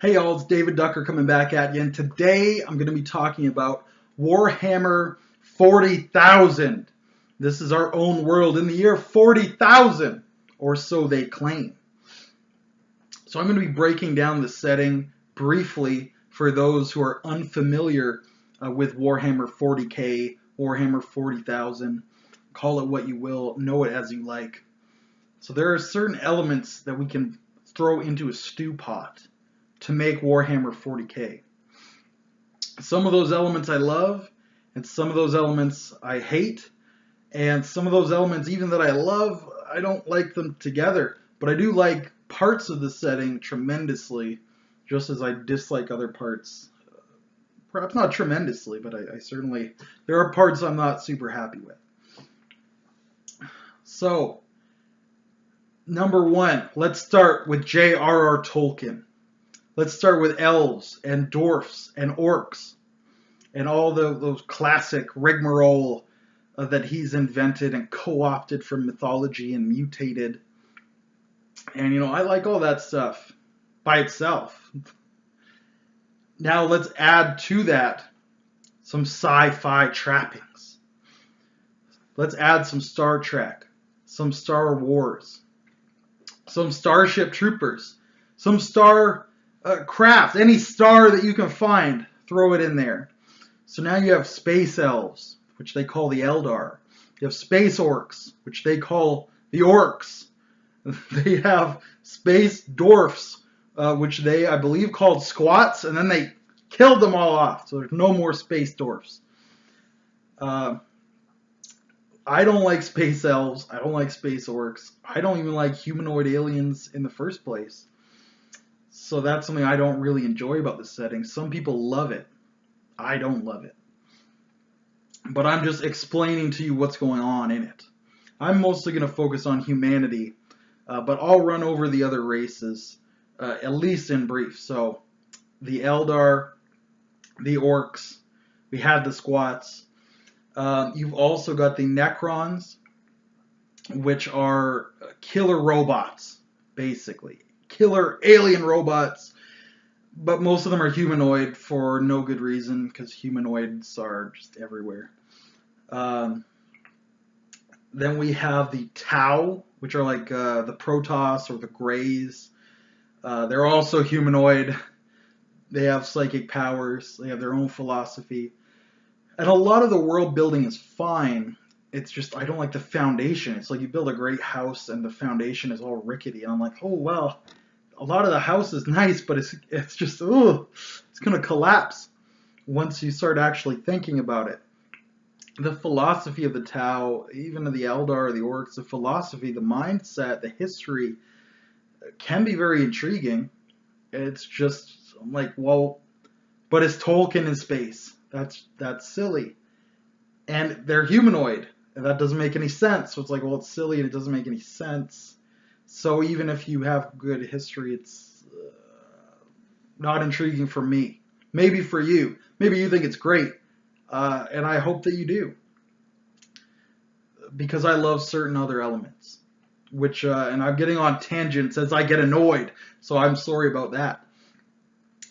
Hey y'all, it's David Ducker coming back at you, and today I'm going to be talking about Warhammer 40,000. This is our own world in the year 40,000, or so they claim. So I'm going to be breaking down the setting briefly for those who are unfamiliar with Warhammer 40k, Warhammer 40,000. Call it what you will, know it as you like. So there are certain elements that we can throw into a stew pot to make Warhammer 40k. Some of those elements I love, and some of those elements I hate, and some of those elements even that I love, I don't like them together. But I do like parts of the setting tremendously, just as I dislike other parts. Perhaps not tremendously, but I certainly, there are parts I'm not super happy with. So, number one, let's start with J.R.R. Tolkien. Let's start with elves and dwarfs and orcs and all those classic rigmarole that he's invented and co-opted from mythology and mutated. And, I like all that stuff by itself. Now let's add to that some sci-fi trappings. Let's add some Star Trek, some Star Wars, some Starship Troopers, some Star craft, any star that you can find, throw it in there. So now you have space elves, which they call the Eldar. You have space orcs, which they call the orcs. They have space dwarfs, which they, I believe, called squats, and then they killed them all off. So there's no more space dwarfs. I don't like space elves. I don't like space orcs. I don't even like humanoid aliens in the first place. So that's something I don't really enjoy about the setting. Some people love it. I don't love it. But I'm just explaining to you what's going on in it. I'm mostly going to focus on humanity, but I'll run over the other races, at least in brief. So, the Eldar, the Orcs, we had the Squats. You've also got the Necrons, which are killer robots, basically. Killer alien robots, but most of them are humanoid for no good reason, because humanoids are just everywhere. Then we have the Tau, which are like the Protoss or the Greys. They're also humanoid. They have psychic powers. They have their own philosophy. And a lot of the world building is fine. It's just, I don't like the foundation. It's like you build a great house and the foundation is all rickety. And I'm like, oh, well, a lot of the house is nice, but it's just, it's going to collapse once you start actually thinking about it. The philosophy of the Tau, even of the Eldar, the Orcs, the philosophy, the mindset, the history can be very intriguing. It's just, I'm like, well, but it's Tolkien in space. That's silly. And they're humanoid, and that doesn't make any sense. So it's like, well, it's silly and it doesn't make any sense. So even if you have good history, it's not intriguing for me. Maybe for you. Maybe you think it's great. And I hope that you do. Because I love certain other elements. Which, and I'm getting on tangents as I get annoyed. So I'm sorry about that.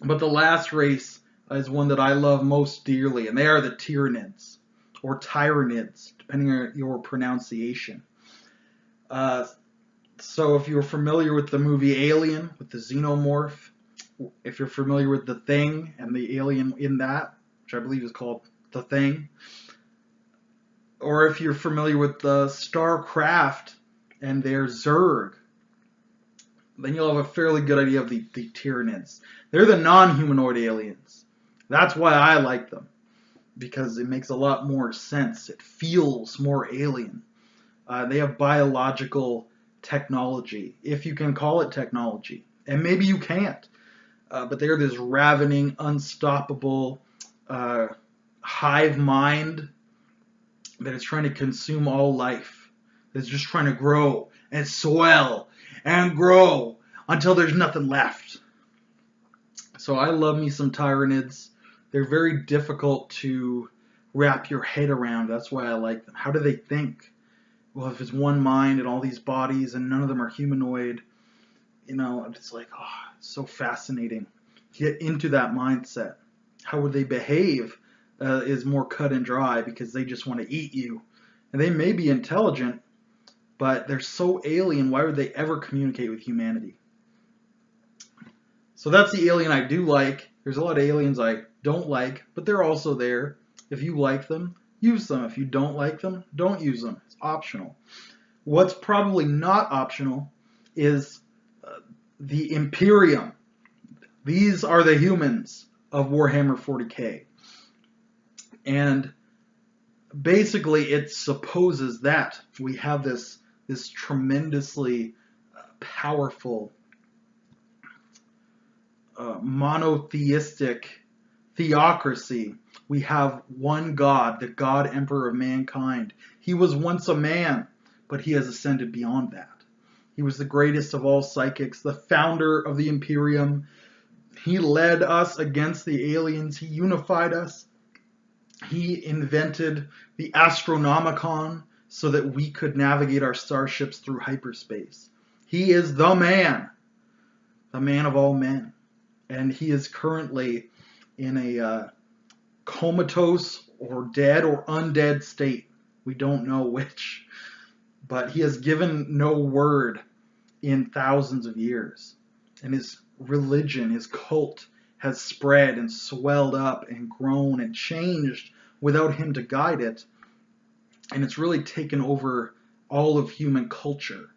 But the last race is one that I love most dearly. And they are the Tyranids. Or Tyranids, depending on your pronunciation. So if you're familiar with the movie Alien, with the xenomorph, if you're familiar with The Thing and the alien in that, which I believe is called The Thing, or if you're familiar with the Starcraft and their Zerg, then you'll have a fairly good idea of the Tyranids. They're the non-humanoid aliens. That's why I like them, because it makes a lot more sense. It feels more alien. They have biological technology, if you can call it technology. And maybe you can't. But they're this ravening, unstoppable hive mind that is trying to consume all life. That's just trying to grow and swell and grow until there's nothing left. So I love me some Tyranids. They're very difficult to wrap your head around. That's why I like them. How do they think? Well, if it's one mind and all these bodies and none of them are humanoid, it's like, oh, it's so fascinating. get into that mindset. How would they behave is more cut and dry because they just want to eat you. And they may be intelligent, but they're so alien, why would they ever communicate with humanity? So that's the alien I do like. There's a lot of aliens I don't like, but they're also there. If you like them, use them. If you don't like them, don't use them. It's optional. What's probably not optional is the Imperium. These are the humans of Warhammer 40k. And basically it supposes that we have this tremendously powerful monotheistic theocracy. We have one God, the God Emperor of mankind. He was once a man, but he has ascended beyond that. He was the greatest of all psychics, the founder of the Imperium. He led us against the aliens. He unified us. He invented the Astronomicon so that we could navigate our starships through hyperspace. He is the man of all men. And he is currently in a comatose or dead or undead state. We don't know which. But he has given no word in thousands of years. And his religion, his cult, has spread and swelled up and grown and changed without him to guide it. And it's really taken over all of human culture.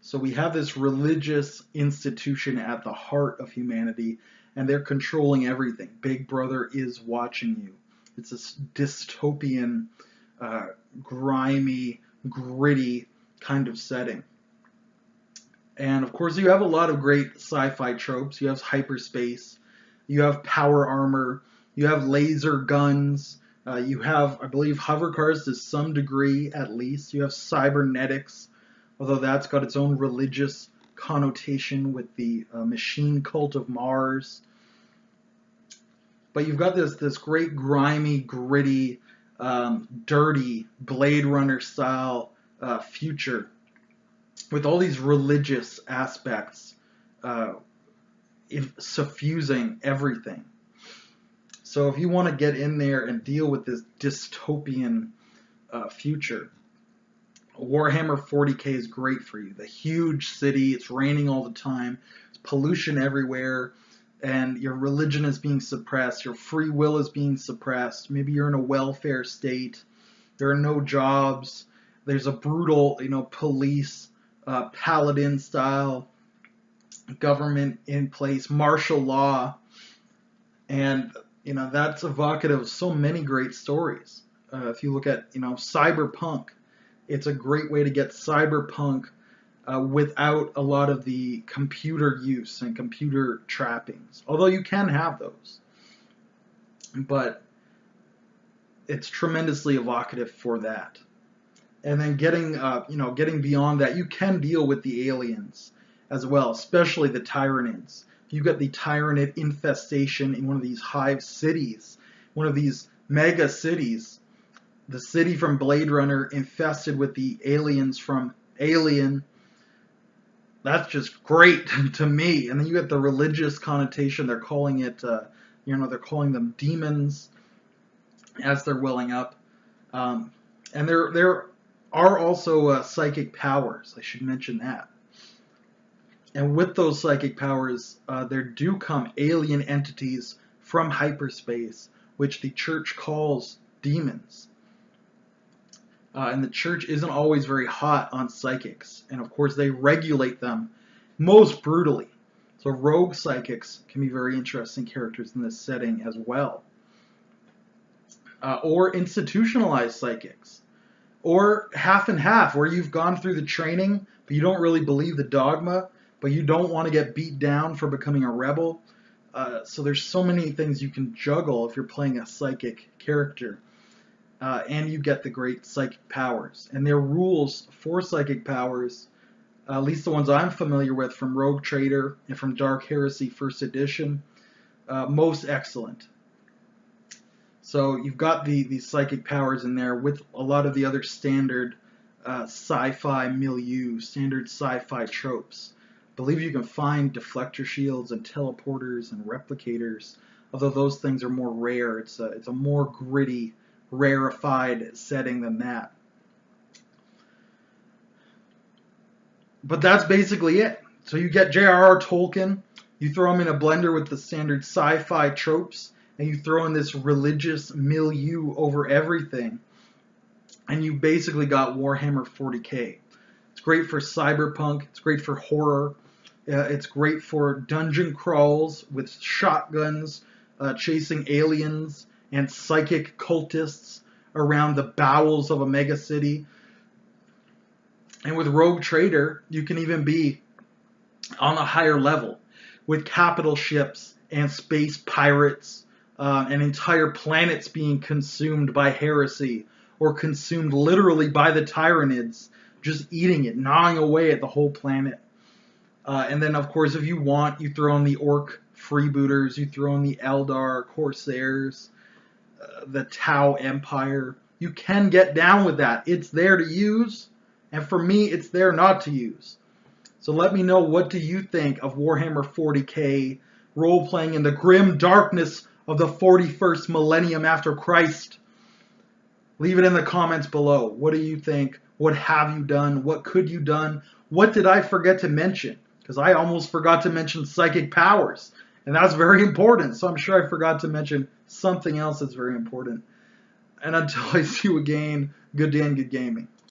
So we have this religious institution at the heart of humanity, and they're controlling everything. Big Brother is watching you. It's this dystopian, grimy, gritty kind of setting. And of course you have a lot of great sci-fi tropes. You have hyperspace, you have power armor, you have laser guns, you have, I believe, hover cars to some degree at least. You have cybernetics, although that's got its own religious connotation with the machine cult of Mars. But you've got this great grimy, gritty, dirty Blade Runner style future with all these religious aspects suffusing everything. So if you want to get in there and deal with this dystopian future, Warhammer 40k is great for you. The huge city, it's raining all the time, there's pollution everywhere, and your religion is being suppressed, your free will is being suppressed, maybe you're in a welfare state, there are no jobs, there's a brutal, police, paladin style government in place, martial law, and that's evocative of so many great stories. If you look at cyberpunk, it's a great way to get cyberpunk without a lot of the computer use and computer trappings. Although you can have those. But it's tremendously evocative for that. And then getting beyond that, you can deal with the aliens as well, especially the Tyranids. You've got the Tyranid infestation in one of these hive cities, one of these mega cities. The city from Blade Runner infested with the aliens from Alien. That's just great to me. And then you get the religious connotation. They're calling it, they're calling them demons as they're welling up. And there are also psychic powers. I should mention that. And with those psychic powers, there do come alien entities from hyperspace, which the church calls demons. And the church isn't always very hot on psychics. And of course, they regulate them most brutally. So rogue psychics can be very interesting characters in this setting as well. Or institutionalized psychics. Or half and half, where you've gone through the training, but you don't really believe the dogma, but you don't want to get beat down for becoming a rebel. So there's so many things you can juggle if you're playing a psychic character. And you get the great psychic powers. And their rules for psychic powers, at least the ones I'm familiar with from Rogue Trader and from Dark Heresy First Edition, most excellent. So you've got these psychic powers in there with a lot of the other standard sci-fi milieu, standard sci-fi tropes. believe you can find deflector shields and teleporters and replicators, although those things are more rare. It's a more gritty, rarefied setting than that. But that's basically it. So you get J.R.R. Tolkien, you throw him in a blender with the standard sci-fi tropes, and you throw in this religious milieu over everything, and you basically got Warhammer 40k. It's great for cyberpunk, it's great for horror, it's great for dungeon crawls with shotguns, chasing aliens and psychic cultists around the bowels of a megacity. And with Rogue Trader, you can even be on a higher level with capital ships and space pirates and entire planets being consumed by heresy or consumed literally by the Tyranids, just eating it, gnawing away at the whole planet. And then, of course, if you want, you throw in the Orc freebooters, you throw in the Eldar Corsairs, the Tau Empire. You can get down with that. It's there to use. And for me, it's there not to use. So let me know, what do you think of Warhammer 40k role-playing in the grim darkness of the 41st millennium after Christ? Leave it in the comments below. What do you think? What have you done? What could you done? What did I forget to mention? Because I almost forgot to mention psychic powers. And that's very important. So I'm sure I forgot to mention something else that's very important. And until I see you again, good day and good gaming.